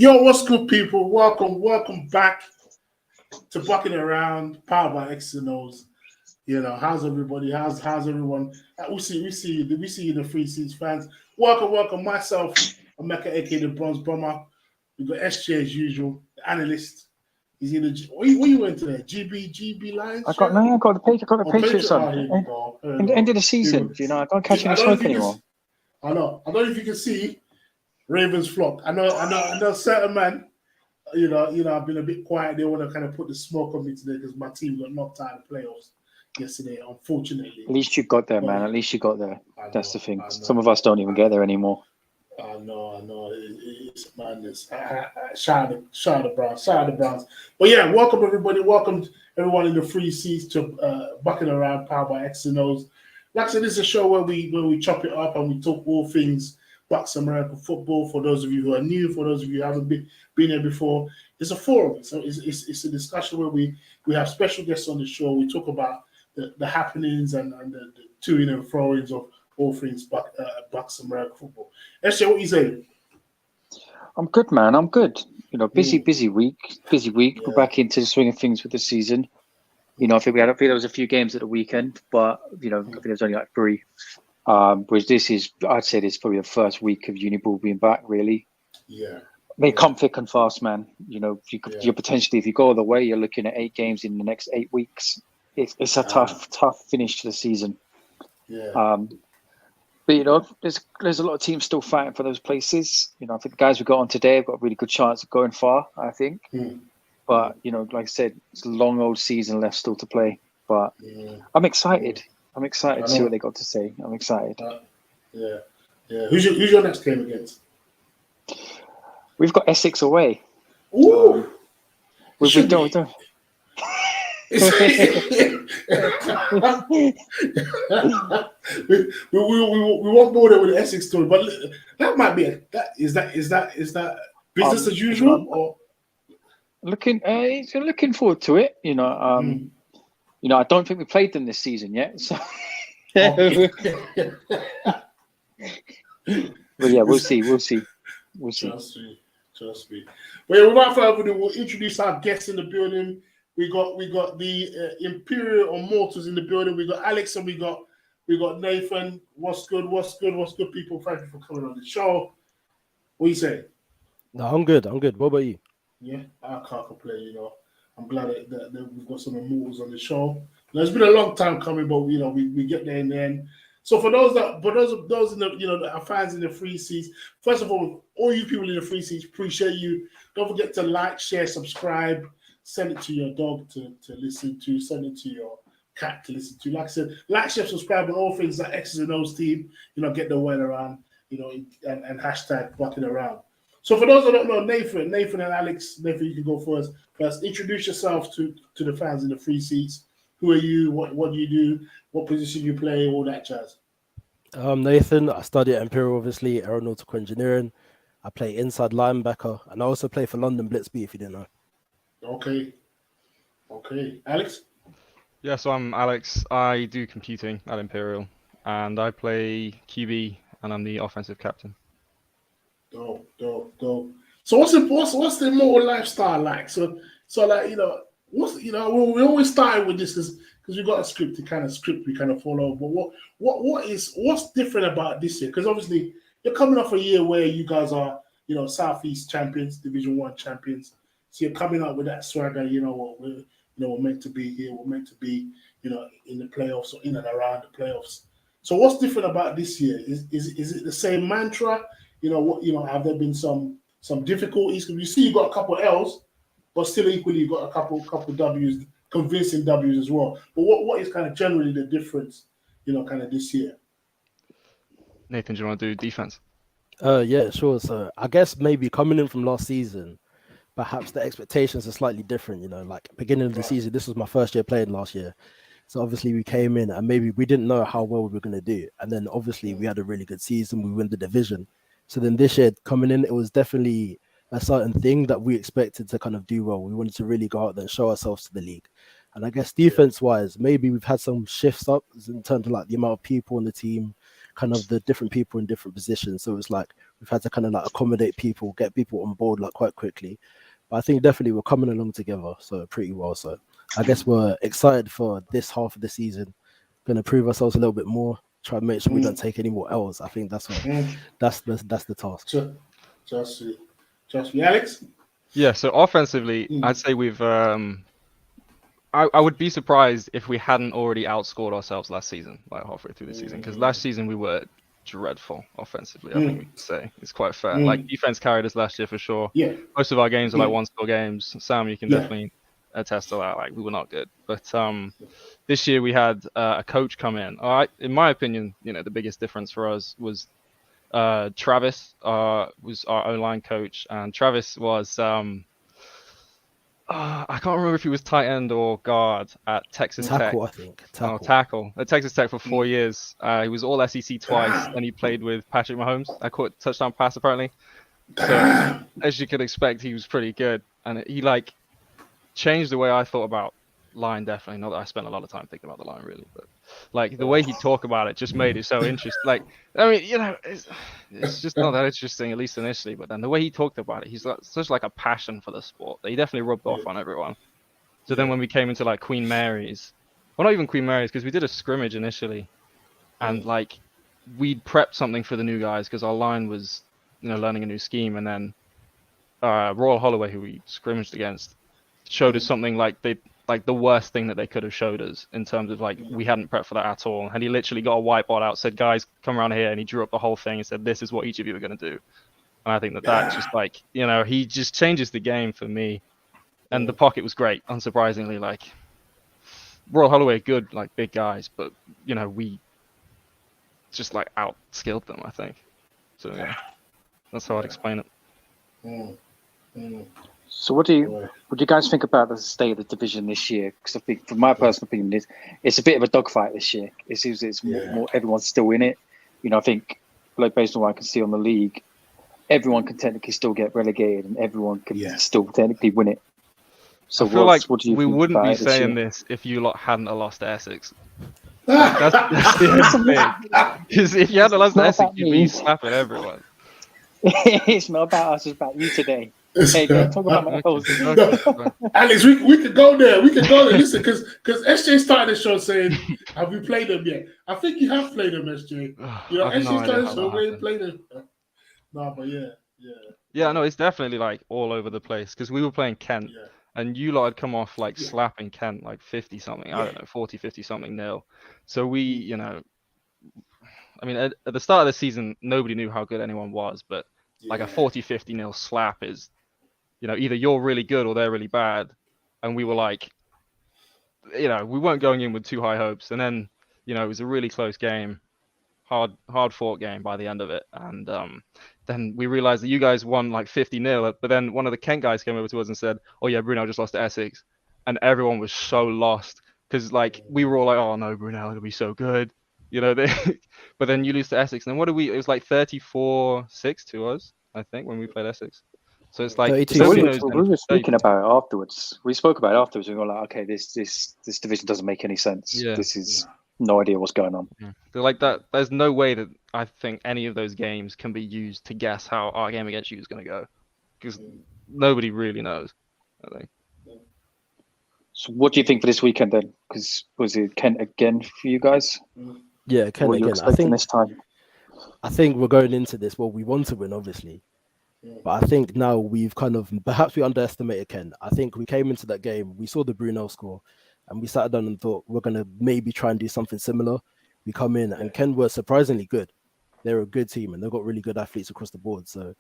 Yo, what's good, people? Welcome back to Bucking Around, powered by Exs and Os. How's everybody? How's everyone? We see you, the Free Seats fans. Welcome. Myself, Emeka, aka the Bronze Bomber. We got SJ as usual, the analyst. He's in the. What you went to there? GB Lions. I got the Patriots on. End of the season. I can't catch any smoke anymore. I know. I don't know if you can see. Ravens flock. I know certain man, I've been a bit quiet. They want to kind of put the smoke on me today because my team got knocked out of the playoffs yesterday, unfortunately. At least you got there, man. At least you got there. That's the thing. Some of us don't even get there anymore. I know. It's madness. Shout out the Browns. But yeah, welcome everybody. Welcome everyone in the free seats to Bucking Around, powered by Exs and Os. Like I said, this is a show where we chop it up and we talk all things BUCs American football. For those of you who are new, for those of you who haven't been here before, it's a forum. So it's a discussion where we have special guests on the show. We talk about the happenings and the to-ing and fro-ings of all things BUCs American football. SJ, what you saying? I'm good, man. I'm good. Busy week. Yeah. We're back into the swing of things with the season. I think there was a few games at the weekend, but I think there was only like 3. Whereas I'd say this is probably the first week of Uniballer being back, really. Yeah. They come thick and fast, man. You're potentially, if you go all the way, you're looking at 8 games in the next 8 weeks. It's a tough finish to the season. Yeah. But there's a lot of teams still fighting for those places. I think the guys we got on today have got a really good chance of going far, I think. But like I said, it's a long old season left still to play. But I'm excited. I'm excited to see what they got to say. I'm excited. Yeah. Who's your next game against? We've got Essex away. Ooh. We've done. we won't go there with the Essex story, but that might be is that business as usual or looking forward to it. I don't think we played them this season yet. So, but yeah, we'll see. Trust me. Well, without further ado, we'll introduce our guests in the building. We got the Imperial Immortals in the building. We got Alex and we got Nathan. What's good, people? Thank you for coming on the show. What you say? No, I'm good. What about you? Yeah, I can't complain. I'm glad that we've got some Immortals on the show. It's been a long time coming, but we get there in the end. So for those in the our fans in the free seats, first of all you people in the free seats, appreciate you. Don't forget to like, share, subscribe, send it to your dog to listen to, send it to your cat to listen to. Like I said, like, share, subscribe on all things like Exs and Os team. Get the word around. And hashtag Bucking Around. So for those that don't know, Nathan and Alex, Nathan, you can go first. First, introduce yourself to the fans in the free seats. Who are you? What do you do? What position you play? All that jazz. Nathan. I study at Imperial, obviously, aeronautical engineering. I play inside linebacker, and I also play for London Blitz B, if you didn't know. Okay. Alex? Yeah, so I'm Alex. I do computing at Imperial, and I play QB, and I'm the offensive captain. Dope. So what's the immortal lifestyle like? So like, we always started with this because we got a script we kind of follow. But what's different about this year? Because obviously you're coming off a year where you guys are, Southeast champions, Division 1 champions. So you're coming up with that swagger, we're meant to be here, we're meant to be, in the playoffs or in and around the playoffs. So what's different about this year? Is it the same mantra? Have there been some difficulties? Because you see you got a couple of L's, but still equally you got a couple W's, convincing W's as well. But what is kind of generally the difference, kind of this year? Nathan, do you want to do defense? Yeah, sure. So I guess maybe coming in from last season, perhaps the expectations are slightly different. Like beginning of the season, this was my first year playing last year. So obviously we came in and maybe we didn't know how well we were going to do. And then obviously we had a really good season. We won the division. So then this year coming in, it was definitely a certain thing that we expected to kind of do well. We wanted to really go out there and show ourselves to the league. And I guess defense-wise, maybe we've had some shifts up in terms of like the amount of people on the team, kind of the different people in different positions. So it's like we've had to kind of like accommodate people, get people on board like quite quickly. But I think definitely we're coming along together, so pretty well. So I guess we're excited for this half of the season. Going to prove ourselves a little bit more. Try and make sure we don't take any more L's. I think that's what that's the task. Just me, Alex. Yeah. So offensively, I'd say we've. I would be surprised if we hadn't already outscored ourselves last season, like halfway through the season, because last season we were dreadful offensively. I think we could say it's quite fair. Like defense carried us last year for sure. Yeah. Most of our games were like one-score games. Sam, you can definitely attest to that. Like we were not good, but this year we had a coach come in. All right, in my opinion, the biggest difference for us was Travis was our O-line coach, and Travis was I can't remember if he was tight end or guard at Texas Tech. Tackle, I think. Tackle. At Texas Tech for 4 years. He was all SEC twice, and he played with Patrick Mahomes. I caught a touchdown pass, apparently. So, as you could expect, he was pretty good. And he, changed the way I thought about line, definitely. Not that I spent a lot of time thinking about the line, really. But, the way he talked about it just made it so interesting. It's just not that interesting, at least initially. But then the way he talked about it, he's such a passion for the sport that he definitely rubbed off on everyone. So then when we came into Queen Mary's, well, not even Queen Mary's, because we did a scrimmage initially, and we'd prepped something for the new guys because our line was, learning a new scheme, and then Royal Holloway, who we scrimmaged against, showed us something the worst thing that they could have showed us in terms of we hadn't prepped for that at all. And he literally got a whiteboard out, said, guys, come around here. And he drew up the whole thing and said, this is what each of you are going to do. And I think that just he just changes the game for me. And the pocket was great, unsurprisingly. Royal Holloway, good, big guys, but, we just outskilled them, I think. So, yeah, that's how I'd explain it. So what do you guys think about the state of the division this year? Because I think, from my personal opinion, it's a bit of a dogfight this year. It seems it's more everyone's still in it. I think, based on what I can see on the league, everyone can technically still get relegated, and everyone can still technically win it. So I feel what do you we think wouldn't be saying this if you lot hadn't lost to Essex. That's the thing. Because if you hadn't lost to Essex, you'd be slapping everyone. It's not about us, it's about you today. Hey, don't talk about my post. Alex, we could go there. We could go there. Listen, because SJ started the show saying, "Have we played them yet?" I think you have played them, SJ. SJ started the show. We played them. No, but yeah. No, it's definitely all over the place because we were playing Kent, and you lot had come off slapping Kent 50 something. I don't know, 40, 50 something nil. So we, at the start of the season, nobody knew how good anyone was, but a 40, 50 nil slap is. Either you're really good or they're really bad. And we were we weren't going in with too high hopes. And then, it was a really close game, hard fought game by the end of it. And then we realized that you guys won 50-0. But then one of the Kent guys came over to us and said, oh yeah, Brunel just lost to Essex. And everyone was so lost because we were all oh no, Brunel, it'll be so good. But then you lose to Essex. And then it was 34-6 to us, I think, when we played Essex. So it's we were speaking about it afterwards. We spoke about it afterwards. We were okay, this division doesn't make any sense. Yeah. This is no idea what's going on. Yeah. They're that. There's no way that I think any of those games can be used to guess how our game against you is going to go, because nobody really knows. I think. So what do you think for this weekend then? Because was it Kent again for you guys? Yeah, Kent again. I think this time. I think we're going into this. Well, we want to win, obviously. But I think now we've perhaps we underestimated Ken. I think we came into that game, we saw the Brunel score, and we sat down and thought we're going to maybe try and do something similar. We come in and Ken were surprisingly good. They're a good team and they've got really good athletes across the board. So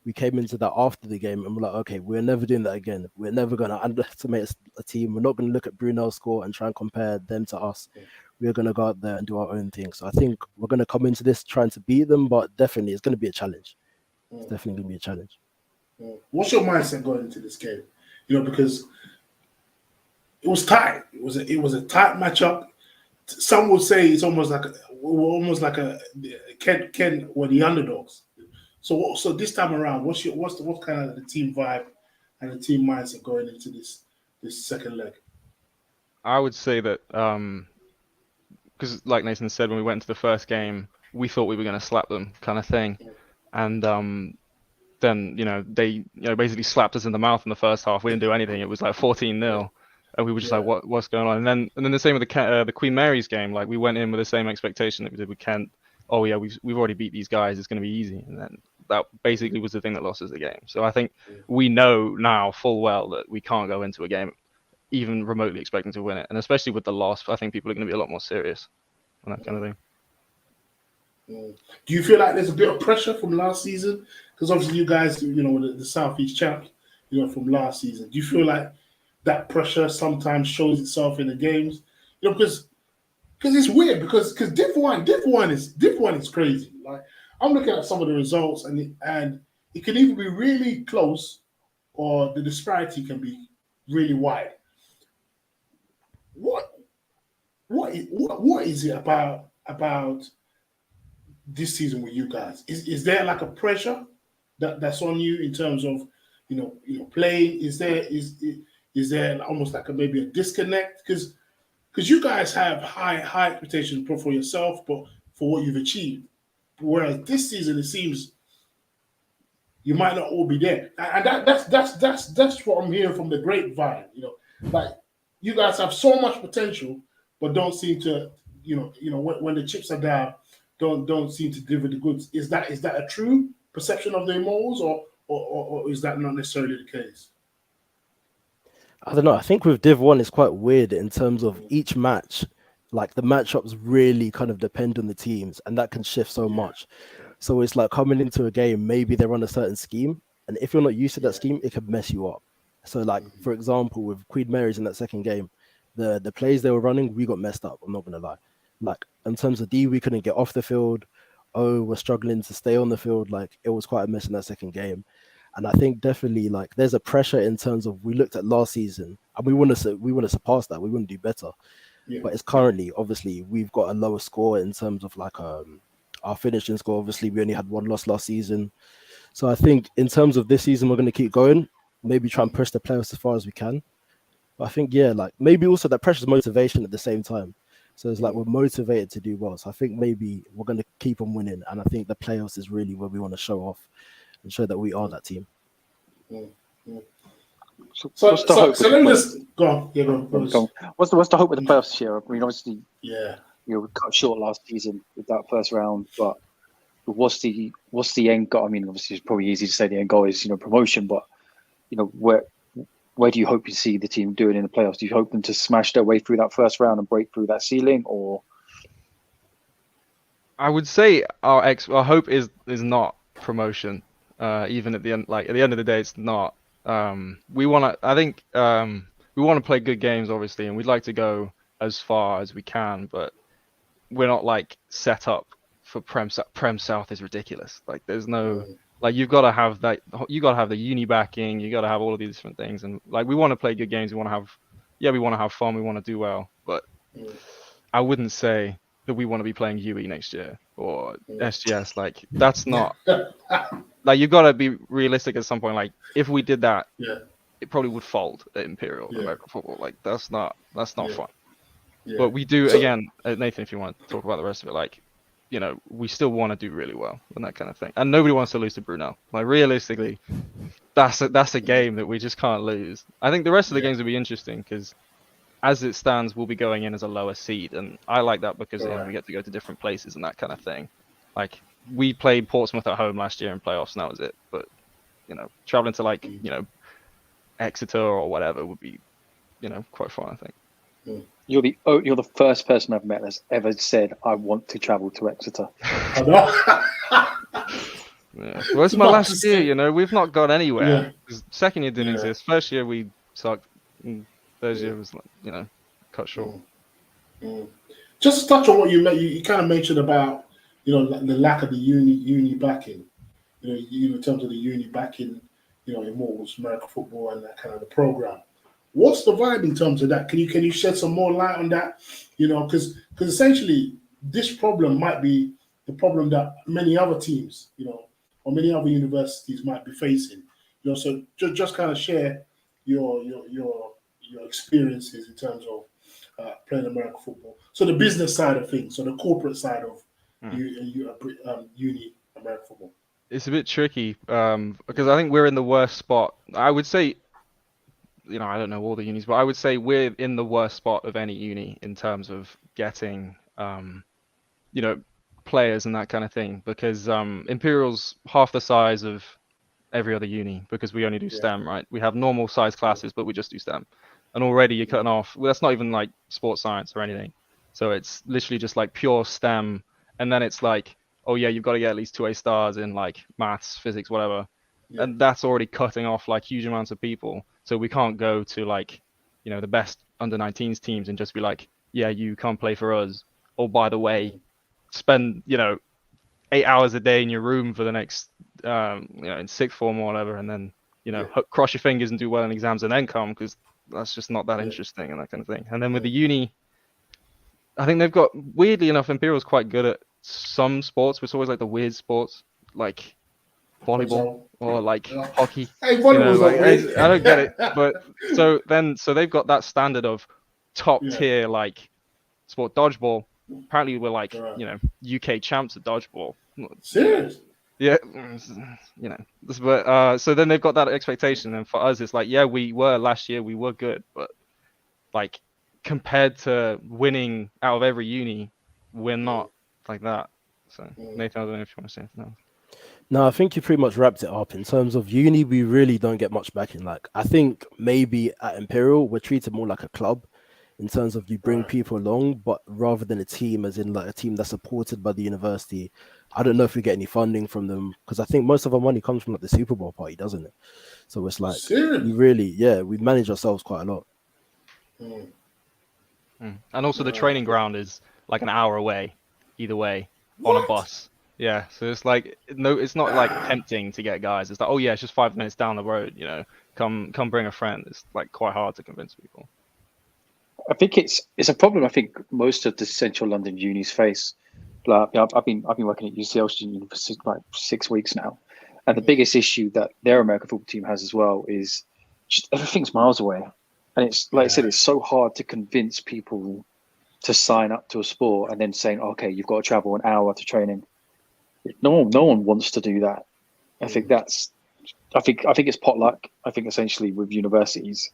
we came into that after the game and we're okay, we're never doing that again. We're never going to underestimate a team. We're not going to look at Brunel's score and try and compare them to us. We're going to go out there and do our own thing. So I think we're going to come into this trying to beat them, but definitely it's going to be a challenge. It's definitely going to be a challenge. What's your mindset going into this game? Because it was tight. It was a tight matchup. Some would say it's almost like a Ken were the underdogs. So this time around, what's kind of the team vibe and the team mindset going into this second leg? I would say that because like Nathan said, when we went into the first game, we thought we were going to slap them, kind of thing. and then they basically slapped us in the mouth in the first half. We didn't do anything. It was like 14-0. And we were just like, what's going on? And then the same with the Queen Mary's game. Like we went in with the same expectation that we did with Kent. Oh yeah, we've already beat these guys. It's going to be easy. And then that basically was the thing that lost us the game. So I think we know now full well that we can't go into a game even remotely expecting to win it. And especially with the loss, I think people are going to be a lot more serious on that kind of thing. Do you feel like there's a bit of pressure from last season? Because obviously you guys, the Southeast champs, from last season. Do you feel like that pressure sometimes shows itself in the games? Because it's weird. Because Div 1 is crazy. Like I'm looking at some of the results, and it can either be really close, or the disparity can be really wide. What is it about this season with you guys? Is there like a pressure that's on you in terms of playing? Is there almost like maybe a disconnect? Because you guys have high expectations for yourself, but for what you've achieved. Whereas this season it seems you might not all be there, and that's what I'm hearing from the grapevine. Like you guys have so much potential, but don't seem to when the chips are down, don't seem to deliver the goods. Is that a true perception of the Immortals, or is that not necessarily the case? I don't know. I think with Div 1 it's quite weird in terms of each match. Like the matchups really kind of depend on the teams, and that can shift so much. So it's like coming into a game, maybe they're on a certain scheme, and if you're not used to that scheme, it can mess you up. So like, for example, with Queen Mary's in that second game, the plays they were running, we got messed up. I'm not going to lie. Like in terms of D, we couldn't get off the field. O was struggling to stay on the field. Like it was quite a mess in that second game. And I think definitely like there's a pressure in terms of we looked at last season and we want to surpass that. We want to do better. Yeah. But it's currently, obviously, we've got a lower score in terms of like our finishing score. Obviously, we only had one loss last season. So I think in terms of this season, we're going to keep going, maybe try and push the playoffs as far as we can. But I think, like maybe also that pressure is motivation at the same time. So it's like we're motivated to do well. So I think maybe we're going to keep on winning. And I think the playoffs is really where we want to show off and show that we are that team. So let me just go on. Yeah, go on. What's the hope with the playoffs this year? I mean, obviously, we cut short last season with that first round, but what's the end goal? I mean, obviously, it's probably easy to say the end goal is promotion, but where do you hope you see the team doing in the playoffs? Do you hope them to smash their way through that first round and break through that ceiling, or? I would say our hope is not promotion. Even at the end, like at the end of the day, it's not. We want to play good games, obviously, and we'd like to go as far as we can, but we're not like set up for Prem South is ridiculous. Like there's no, like you've got to have that, you got to have the uni backing, you got to have all of these different things, and like we want to play good games, we want to have fun, we want to do well, but I wouldn't say that we want to be playing UE next year or SGS. Like that's not. Like you've got to be realistic at some point. Like if we did that, it probably would fold at Imperial American Football. Like that's not fun. But we do again, Nathan. If you want to talk about the rest of it, like we still want to do really well and that kind of thing. And nobody wants to lose to Brunel. Like realistically, that's a game that we just can't lose. I think the rest of the games will be interesting because as it stands, we'll be going in as a lower seed, and I like that because we get to go to different places and that kind of thing. Like. We played Portsmouth at home last year in playoffs, and that was it. But traveling to like Exeter or whatever would be quite fun, I think. You're the first person I've met that's ever said I want to travel to Exeter. Well, it's my last year. We've not got anywhere. Second year didn't exist. First year we sucked. Third year was cut short. Just to touch on what you kind of mentioned about. The lack of the uni backing, in terms of the uni backing, Immortals American Football and that kind of the program. What's the vibe in terms of that? Can you shed some more light on that? Because essentially this problem might be the problem that many other teams, or many other universities might be facing. So just kind of share your experiences in terms of playing American football. So the business side of things, so the corporate side of uni American Football. it's a bit tricky because I think we're in the worst spot. I would say, I don't know all the unis, but I would say we're in the worst spot of any uni in terms of getting, players and that kind of thing. Because Imperial's half the size of every other uni because we only do STEM, right? We have normal size classes, but we just do STEM. And already you're cutting off. Well, that's not even like sports science or anything. So it's literally just like pure STEM. And then it's like, oh yeah, you've got to get at least 2 A stars in like maths, physics, whatever. Yeah. And that's already cutting off like huge amounts of people. So we can't go to like, the best under 19s teams and just be like, yeah, you can't play for us. Oh, by the way, spend, 8 hours a day in your room for the next, in sixth form or whatever. And then, cross your fingers and do well in exams and then come, because that's just not that interesting and that kind of thing. And then with the uni, I think they've got, weirdly enough, Imperial's quite good at some sports, but it's always like the weird sports, like volleyball or like hockey. Hey, volleyball's I don't get it. But so they've got that standard of top tier like sport. Dodgeball. Apparently we're like UK champs at dodgeball. Serious? Yeah, but so then they've got that expectation, and for us it's like, yeah, we were last year, we were good, but like compared to winning out of every uni, we're not like that. So Nathan, I don't know if you want to say anything else. No, I think you pretty much wrapped it up. In terms of uni, we really don't get much backing. Like, I think maybe at Imperial, we're treated more like a club in terms of you bring people along, but rather than a team, as in like a team that's supported by the university. I don't know if we get any funding from them, because I think most of our money comes from like the Super Bowl party, doesn't it? So it's like, we really, we manage ourselves quite a lot. And also the training ground is like an hour away, either way, on a bus. Yeah, so it's like, no, it's not like tempting to get guys. It's like, oh yeah, it's just 5 minutes down the road, come bring a friend. It's like quite hard to convince people. I think it's a problem I think most of the central London unis face. Like, I've been working at UCL student for 6 weeks now, and the biggest issue that their American football team has as well is just everything's miles away, and it's like I said, it's so hard to convince people to sign up to a sport and then saying, okay, you've got to travel an hour to training. No one wants to do that. I think it's potluck. I think essentially with universities,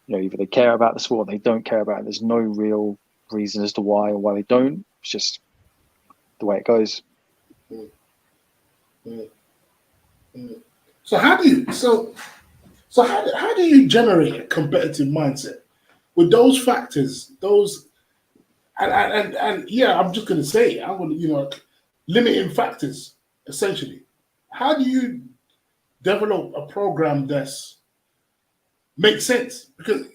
either they care about the sport or they don't care about it. There's no real reason as to why or why they don't. It's just the way it goes. So how do you generate a competitive mindset with those factors? And I'm just gonna say, I'm gonna limiting factors essentially. How do you develop a program that's makes sense? Because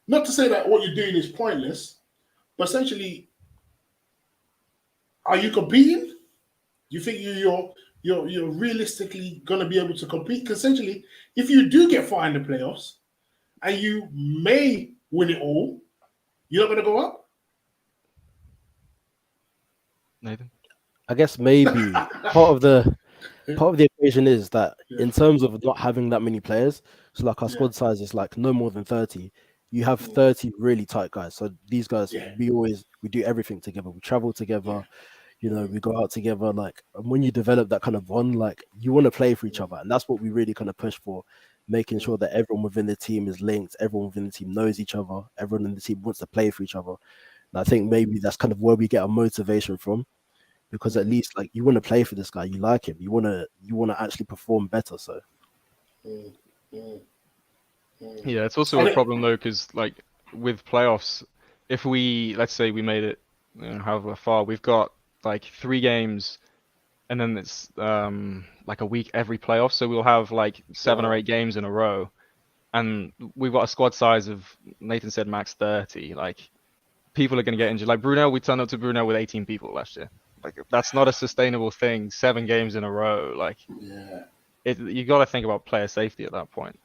not to say that what you're doing is pointless, but essentially, are you competing? Do you think you're realistically going to be able to compete? Because essentially, if you do get far in the playoffs and you may win it all, you're not going to go up? Nathan? I guess maybe part of the equation is that in terms of not having that many players, so like our squad size is like no more than 30. You have 30 really tight guys. So these guys, we do everything together. We travel together, we go out together. Like, and when you develop that kind of bond, like you want to play for each other. And that's what we really kind of push for, making sure that everyone within the team is linked. Everyone within the team knows each other. Everyone in the team wants to play for each other. And I think maybe that's kind of where we get our motivation from. Because at least like you want to play for this guy, you like him, you want to actually perform better. So yeah, it's also a problem though, because like with playoffs, if let's say we made it however far, we've got like 3 games, and then it's like a week every playoff, so we'll have like 7 or 8 games in a row, and we've got a squad size of, Nathan said, max 30. Like, people are going to get injured. Like Brunel, we turned up to Brunel with 18 people last year. Like, that's not a sustainable thing. 7 games in a row. Like, you got to think about player safety at that point.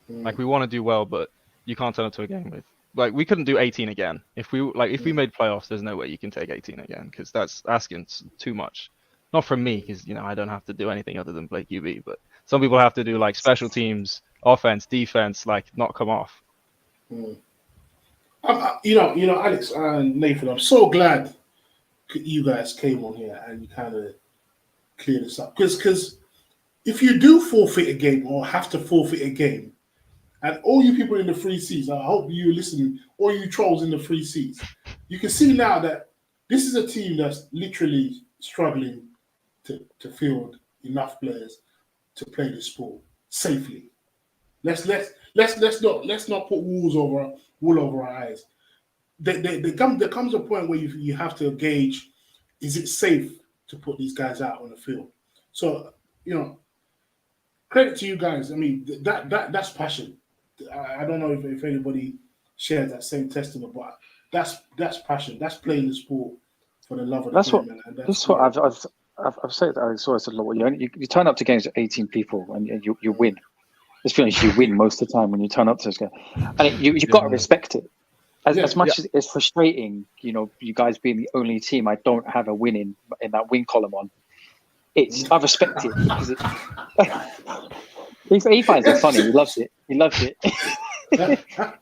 Like, we want to do well, but you can't turn up to a game with. Like, we couldn't do 18 again. If we made playoffs, there's no way you can take 18 again, because that's asking too much. Not from me, because I don't have to do anything other than play QB. But some people have to do like special teams, offense, defense, like not come off. Alex and Nathan, I'm so glad you guys came on here and you kind of cleared this up, because if you do forfeit a game or have to forfeit a game, and all you people in the free seats, I hope you listening, all you trolls in the free seats, you can see now that this is a team that's literally struggling to field enough players to play the sport safely. Let's not put wool over our eyes. There comes a point where you have to gauge: is it safe to put these guys out on the field? So credit to you guys. I mean, that's passion. I don't know if anybody shares that same testament, but that's passion. That's playing the sport for the love of the game. That's what I've said. I saw it a lot. You turn up to games with 18 people and you win. Let's be honest, you win most of the time when you turn up to those games, and you've got to respect it. As much as it's frustrating, you guys being the only team I don't have a win in that win column on. I respect it because he finds it funny. He loves it.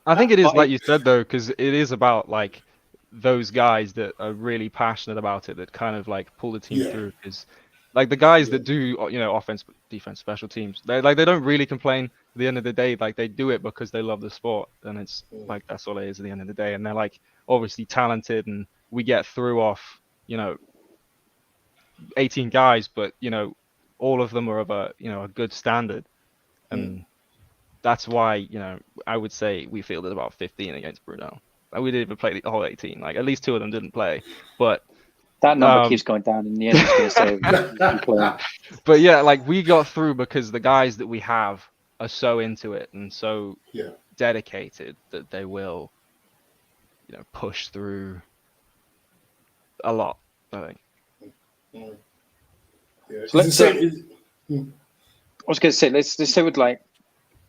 I think it is like you said though, because it is about like those guys that are really passionate about it that kind of like pull the team through. Because like the guys that do offense, defense, special teams, they don't really complain. At the end of the day, like they do it because they love the sport, and it's like that's all it is at the end of the day. And they're like obviously talented, and we get through off 18 guys, but all of them are of a good standard, and that's why I would say we fielded about 15 against Brunel. Like, we didn't even play the whole 18. Like at least 2 of them didn't play, but that number keeps going down in the end. It's going to say, but yeah, like we got through because the guys that we have are so into it and so dedicated that they will push through a lot, I think. So let's say, I was going to say, let's say with like,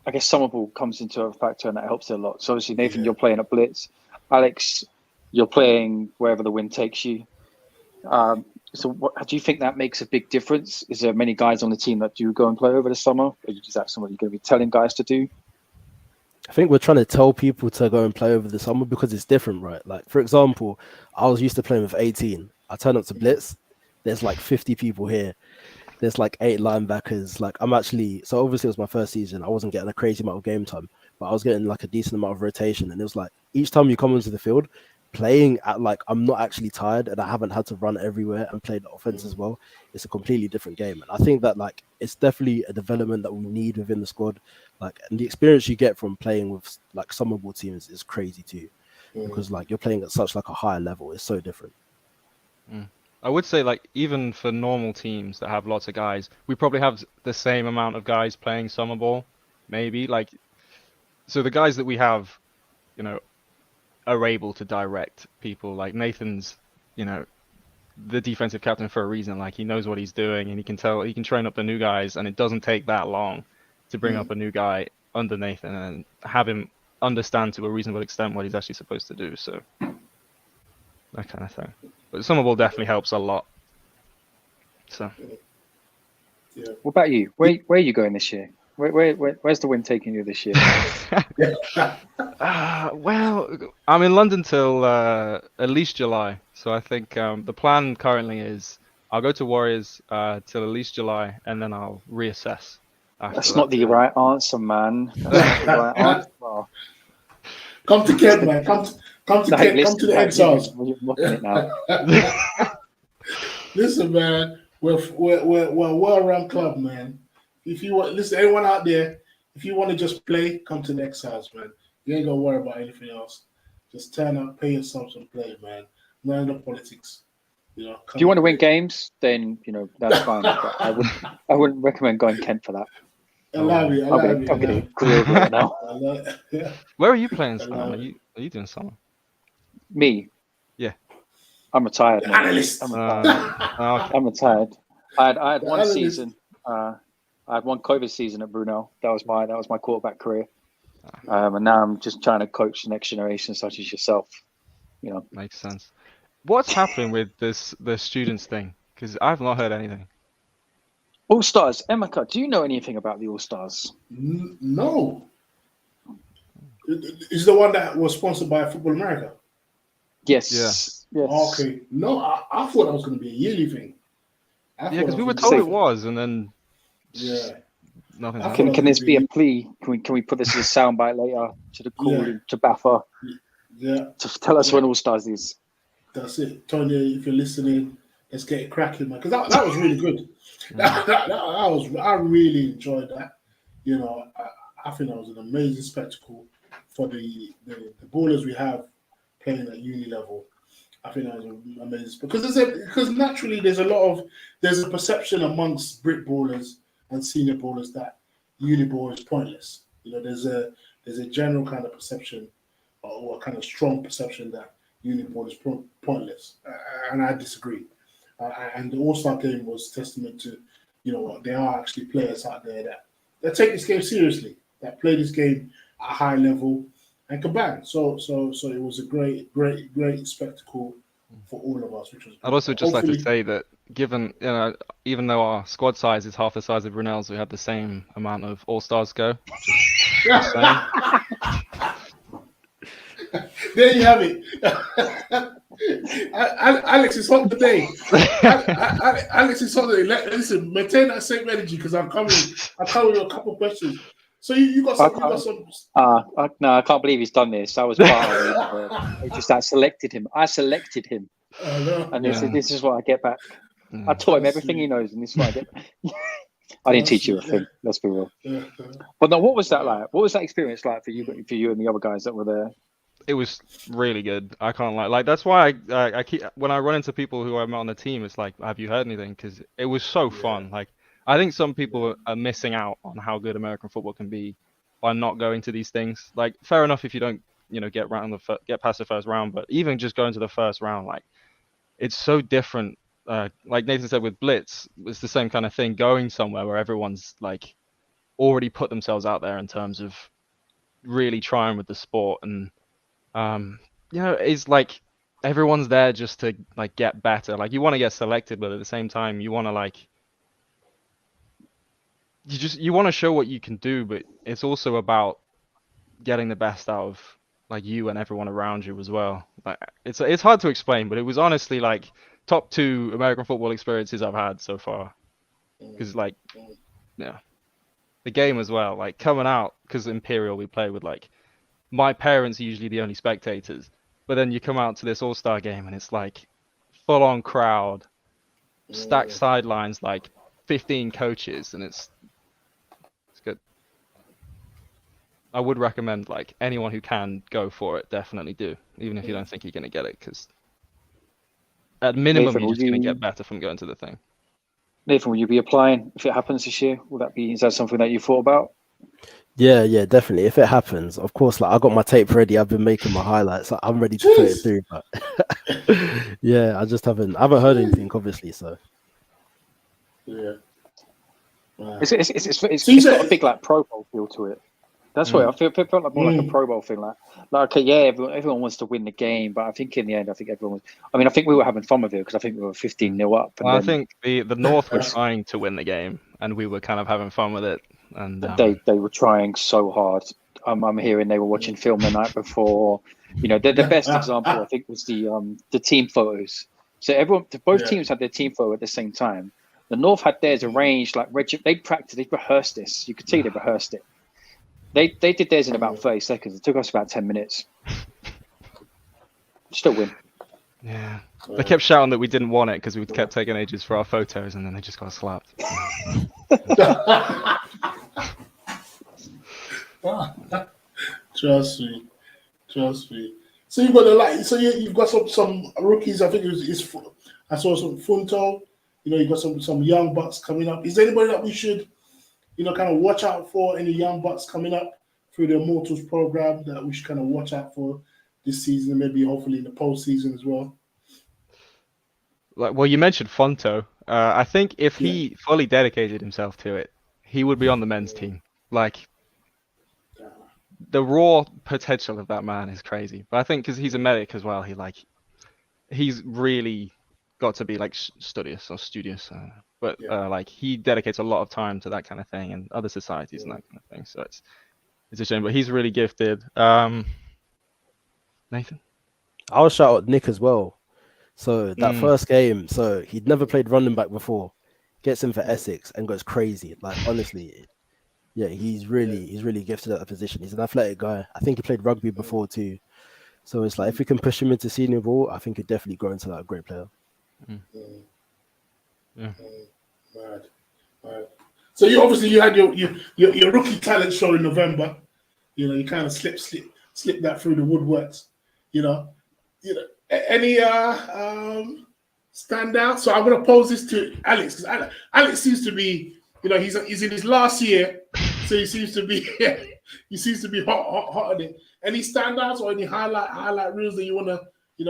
I guess summer ball comes into a factor and that helps it a lot. So obviously, Nathan, you're playing at Blitz. Alex, you're playing wherever the wind takes you. So do you think that makes a big difference? Is there many guys on the team that do go and play over the summer? Or is that something you're going to be telling guys to do? I think we're trying to tell people to go and play over the summer because it's different, right? Like, for example, I was used to playing with 18. I turn up to Blitz. There's like 50 people here. There's like 8 linebackers. Like so obviously it was my first season. I wasn't getting a crazy amount of game time, but I was getting like a decent amount of rotation. And it was like each time you come into the field, playing at like I'm not actually tired and I haven't had to run everywhere and play the offense as well. It's a completely different game. And I think that like it's definitely a development that we need within the squad. Like, and the experience you get from playing with like summer ball teams is crazy too. Because like you're playing at such like a higher level. It's so different. I would say like even for normal teams that have lots of guys, we probably have the same amount of guys playing summer ball, maybe. Like, so the guys that we have, are able to direct people. Like Nathan's, the defensive captain for a reason. Like he knows what he's doing, and he can train up the new guys, and it doesn't take that long to bring up a new guy under Nathan and have him understand to a reasonable extent what he's actually supposed to do. So that kind of thing. But summer ball definitely helps a lot. So, what about you? Where are you going this year? Where's the wind taking you this year? Well, I'm in London till at least July. So I think the plan currently is I'll go to Warriors till at least July, and then I'll reassess. That's not the right answer, man. That's not the right answer. Come to Kent, man. Come to Kent. Come to the Exiles. You're mocking it now. Listen, man. We're a well-run club, man. If you want, listen, anyone out there, if you want to just play, come to the Exiles, man. You ain't gonna worry about anything else. Just turn up, pay yourself some play, man. None of the politics. If you want to win games, then that's fine. But I wouldn't recommend going Kent for that. I'm getting grilled right now. Where are you playing summer? Are you doing summer? Me? Yeah. I'm retired. Analyst. I'm retired. I had one season. I had one COVID season at Brunel. That was my quarterback career. And now I'm just trying to coach the next generation, such as yourself. Makes sense. What's happening with the students thing? Because I've not heard anything. All Stars, Emeka, do you know anything about the All Stars? No. Is the one that was sponsored by Football America? Yes. Yeah. Yes. Okay. No, I thought that was going to be a yearly thing. Because we were told it was, and then Nothing. Can this be a plea? Can we put this as a soundbite later to the call to Baffa? Yeah. To tell us when All Stars is. That's it, Tonya. If you're listening, let's get it cracking, man. Because that was really good. I really enjoyed that. You know, I think that was an amazing spectacle for the ballers we have playing at uni level. I think that was amazing because naturally there's a perception amongst Brit ballers and senior ballers that uni ball is pointless. You know, there's a general kind of perception or a kind of strong perception that uni ball is pointless, and I disagree. And the All-Star game was testament to, you know, there are actually players out there that take this game seriously, that play this game at a high level and can bang. So it was a great spectacle for all of us. I'd also just like to say that given, you know, even though our squad size is half the size of Brunel's, we have the same amount of All-Stars go. Just saying. There you have it. Alex is hot today. Alex is hot today. Listen, maintain that same energy because I'm coming with a couple of questions. So you got some. No, I can't believe he's done this. I was part of it. I selected him. And this is what I get back. I taught him everything he knows, and this is what I get back. I didn't teach you a thing. Let's be real. But no, what was that like? What was that experience like for you and the other guys that were there? It was really good. I can't lie. Like that's why I keep when I run into people who I met on the team, it's like, have you heard anything? Because it was so fun. Like I think some people are missing out on how good American football can be by not going to these things. Like fair enough if you don't, you know, get past the first round, but even just going to the first round, like it's so different. Like Nathan said with Blitz, it's the same kind of thing. Going somewhere where everyone's like already put themselves out there in terms of really trying with the sport and. You know, it's like everyone's there just to like get better. Like you want to get selected, but at the same time, you want to like you want to show what you can do, but it's also about getting the best out of like you and everyone around you as well. Like it's hard to explain, but it was honestly like top 2 American football experiences I've had so far. Because like, yeah, the game as well. Like coming out because Imperial we play with like. My parents are usually the only spectators, but then you come out to this All-Star game and it's like full-on crowd, stacked sidelines, like 15 coaches, and it's good. I would recommend like anyone who can go for it, definitely do, even if you don't think you're gonna get it, because at minimum Nathan, you're just gonna get better from going to the thing. Nathan, will you be applying if it happens this year? Is that something that you thought about? Yeah, definitely. If it happens, of course, like I got my tape ready. I've been making my highlights. Like, I'm ready to put it through. But yeah, I just haven't heard anything, obviously. So yeah, it's got a big like Pro Bowl feel to it. That's why I felt like more like a Pro Bowl thing. Like okay, yeah, everyone wants to win the game, but I think in the end, I think we were having fun with it because I think we were 15-0 up. Well, I think the North were trying to win the game, and we were kind of having fun with it. And they were trying so hard. I'm hearing they were watching film the night before. You know, the best example I think was the team photos. So both teams had their team photo at the same time. The North had theirs arranged like they rehearsed this. You could see they rehearsed it. They did theirs in about 30 seconds. It took us about 10 minutes. Still win. Yeah. They kept shouting that we didn't want it because we kept taking ages for our photos, and then they just got slapped. Trust me. So you've got you've got some rookies. I think I saw some Funto. You know, you've got some young bucks coming up. Is there anybody that we should, you know, kind of watch out for? Any young bucks coming up through the Immortals program that we should kind of watch out for this season, and maybe hopefully in the postseason as well? Well, you mentioned Fonto. I think if he fully dedicated himself to it, he would be on the men's team. Like, the raw potential of that man is crazy. But I think because he's a medic as well, he's really got to be like studious. But like he dedicates a lot of time to that kind of thing and other societies and that kind of thing. So it's a shame, but he's really gifted. Nathan? I'll shout out Nick as well. So that first game, so he'd never played running back before. gets in for Essex and goes crazy. Like honestly, yeah, he's really gifted at the position. He's an athletic guy. I think he played rugby before too. So it's like if we can push him into senior ball, I think he'd definitely grow into like a great player. Yeah. Mad. So you had your rookie talent show in November. You know, you kind of slip that through the woodworks. You know, any standout? So I'm gonna pose this to Alex because Alex seems to be, you know, he's in his last year, so he seems to be hot on it. Any standouts or any highlight reels that you wanna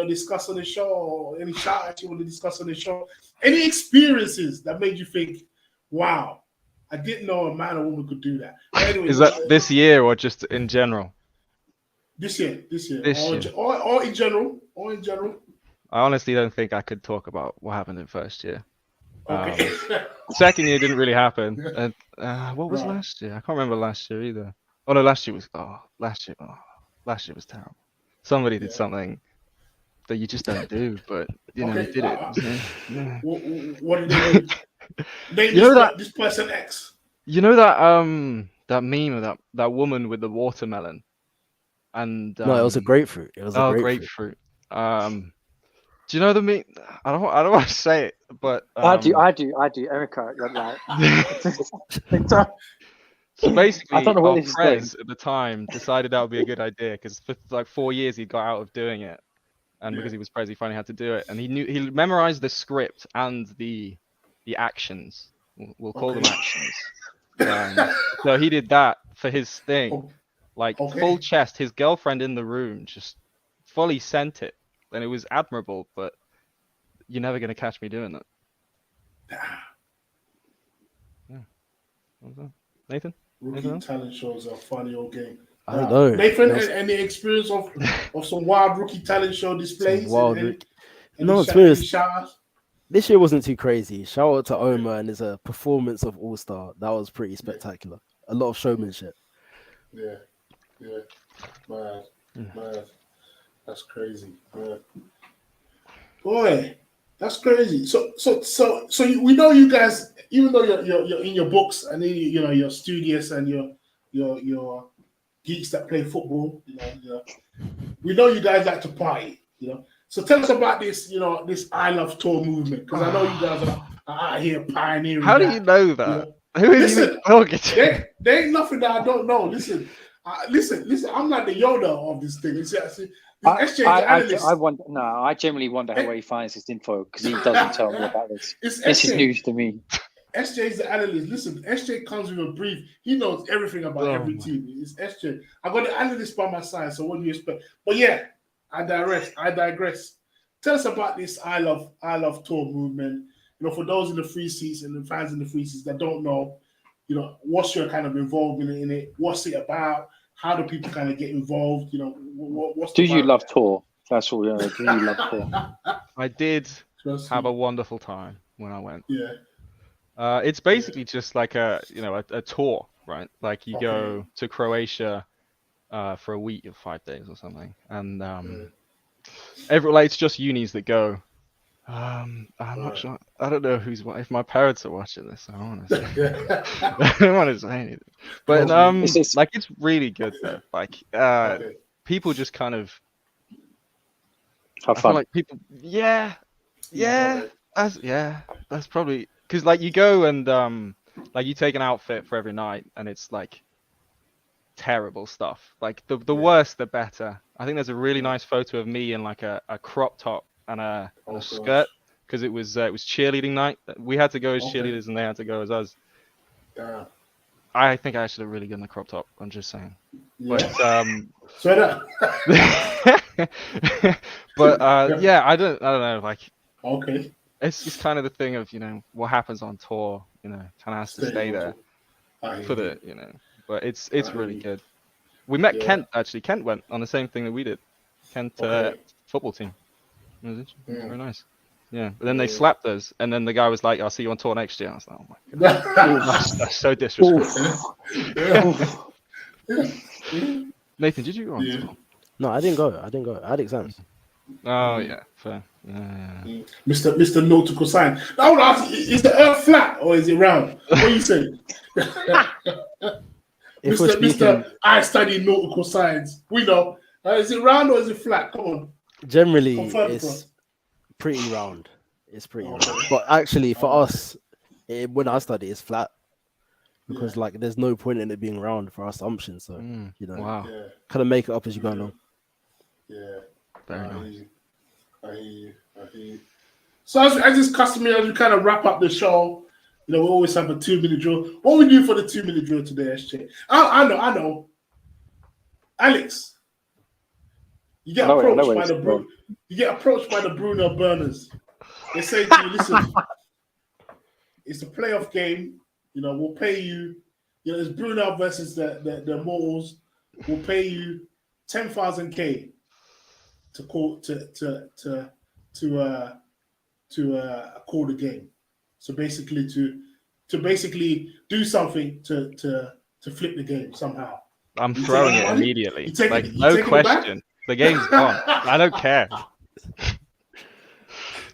discuss on the show, or any shout outs you want to discuss on the show? Any experiences that made you think, wow, I didn't know a man or woman could do that. Anyway, Is that this year or just in general? This year, or in general, I honestly don't think I could talk about what happened in first year. Okay. Second year didn't really happen. And what was last year? I can't remember last year either. Oh no, last year was terrible. Somebody did something that you just don't do, but you know, they did it. Yeah. What did they do? This person X. You know that meme of that woman with the watermelon, and No, it was a grapefruit. It was a grapefruit. Do you know the meme? I don't want to say it, but I do. Erica, you're like. So basically, I don't know what our this is friends at the time decided that would be a good idea because for like 4 years he got out of doing it, and because he was Prez, he finally had to do it, and he memorized the script and the actions. We'll call them actions. So he did that for his thing, full chest. His girlfriend in the room just fully sent it, and it was admirable. But you're never gonna catch me doing that. Yeah. What was that? Nathan? Rookie talent shows are a funny old game. I don't know. Nathan, any experience of some wild rookie talent show displays? This year wasn't too crazy. Shout out to Omar and his performance of All Star. That was pretty spectacular. A lot of showmanship. Yeah. Mad. That's crazy. Boy, that's crazy. So we know you guys, even though you're in your books and you're studious and you're geeks that play football, we know you guys like to party, So tell us about this, this I Love Tour movement, because I know you guys are out here pioneering. How do you know that? Who is you talking to? There ain't nothing that I don't know. Listen. I'm not the Yoda of this thing. I generally wonder where he finds this info because he doesn't tell me about this. This is news to me. SJ is the analyst. Listen, SJ comes with a brief. He knows everything about every team. It's SJ. I got the analyst by my side, so what do you expect? But yeah, I digress. Tell us about this I love tour movement. For those in the free seats and the fans in the free seats that don't know, what's your kind of involvement in it? What's it about? How do people kind of get involved? What's do you love tour? That's all. Do you love tour? I did have a wonderful time when I went. Yeah. It's basically just like a tour, right? Like you go to Croatia for a week or 5 days or something, and it's just unis that go. I'm not sure. I don't know if my parents are watching this. I don't want to say. I don't want to say anything. But it's really good though. Like people just kind of have fun. Like people, that's probably because like you go and like you take an outfit for every night and it's like terrible stuff. Like the worse the better. I think there's a really nice photo of me in like a crop top and a skirt because it was cheerleading night. We had to go as cheerleaders and they had to go as us. I think I actually look really good in the crop top. I'm just saying. Yeah. But I don't know. Like it's kind of the thing of what happens on tour. Kind of has to stay there for the But it's really good. We met Kent actually. Kent went on the same thing that we did. Kent football team. It was very nice. Yeah, but then they slapped us, and then the guy was like, "I'll see you on tour next year." I was like, "Oh my god, that's so disrespectful." Nathan, did you go on tour? No, I didn't go. I had exams. Oh yeah, fair. Mr. Nautical Science. I would ask, is the Earth flat or is it round? What are you saying? If we're speaking, Mr. I study nautical science. We know. Is it round or is it flat? Come on. generally, Confirm for it's us. pretty round. It's pretty Okay. round. But actually, for us, when I study, it's flat because like there's no point in it being round for our assumption. So you know, Wow. Yeah. kind of make it up as you go along. Yeah. Very I nice. hear you. I hear you. So as is customary, as we kind of wrap up the show, you know, we always have a 2-minute drill. What we do for the 2-minute drill today, SJ? I know. Alex, you get approached by the Bruno Burners. They say to you, listen, it's a playoff game. You know, we'll pay you. You know, it's Bruno versus the Mortals. We'll pay you 10,000 to call call the game. So basically, to basically do something to flip the game somehow. I'm You throwing taking it money? immediately. You taking- Like you no taking it back? question. The game's on. I don't care.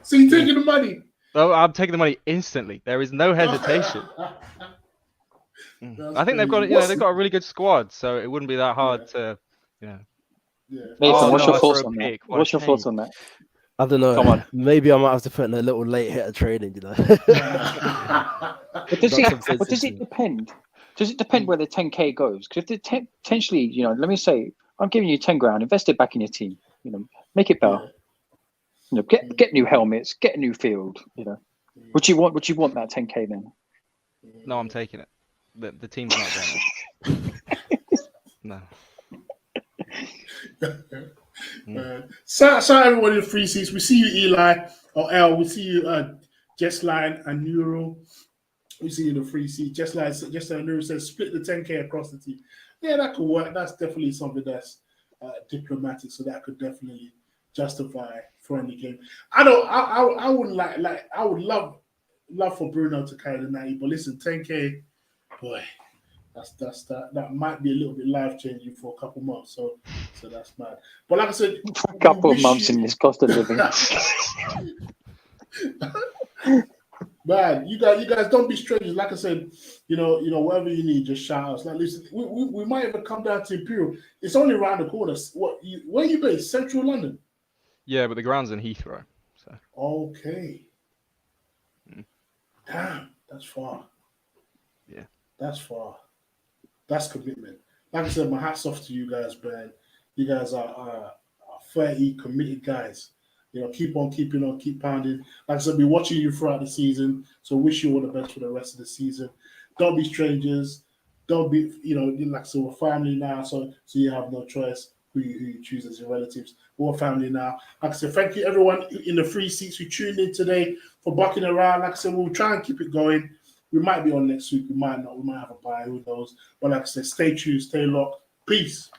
So you taking the money? Oh, I'm taking the money instantly. There is no hesitation. That's I think they've got crazy. they've got a really good squad, so it wouldn't be that hard to, Yeah. Nathan, Oh, what's no, your I thoughts threw a on that? pick. What a What's your thoughts shame. on that? I don't know. Come on. Maybe I might have to put in a little late hit of training. You know. But does Got some it sense depend? Does it depend where the 10K goes? Because if the potentially, you know, let me say, I'm giving you 10 grand, invest it back in your team. You know, make it better. You know, get new helmets, get a new field. You know, would you want that 10K then? No, I'm taking it. The team's not going there. No. Shout out everyone in the free seats. We see you, Eli or L. We see you, Jessline and Neural. We see you in the free seat. Jessline and Neural says split the 10K across the team. Yeah, that could work. That's definitely something that's diplomatic. So that could definitely justify throwing the game. I wouldn't like. I would love for Bruno to carry the 90, but listen, 10K, boy. That might be a little bit life changing for a couple months, so that's mad. But like I said, A couple of months in this cost of living. Man, you guys don't be strangers. Like I said, you know, whatever you need, just shout us. Like, listen, we might even come down to Imperial. It's only around the corner. Where are you based? Central London. Yeah, but the ground's in Heathrow. So. Okay. Damn, that's far. Yeah, that's far. That's commitment. Like I said, my hat's off to you guys, man. You guys are 30 committed guys. You know, keep on keeping on, keep pounding. Like I said, be watching you throughout the season. So wish you all the best for the rest of the season. Don't be strangers. Don't be, you know, like I said, we're family now, so you have no choice who you choose as your relatives. We're family now. Like I said, thank you everyone in the free seats who tuned in today for bucking around. Like I said, we'll try and keep it going. We might be on next week. We might not. We might have a bye. Who knows? But like I said, stay tuned, stay locked. Peace.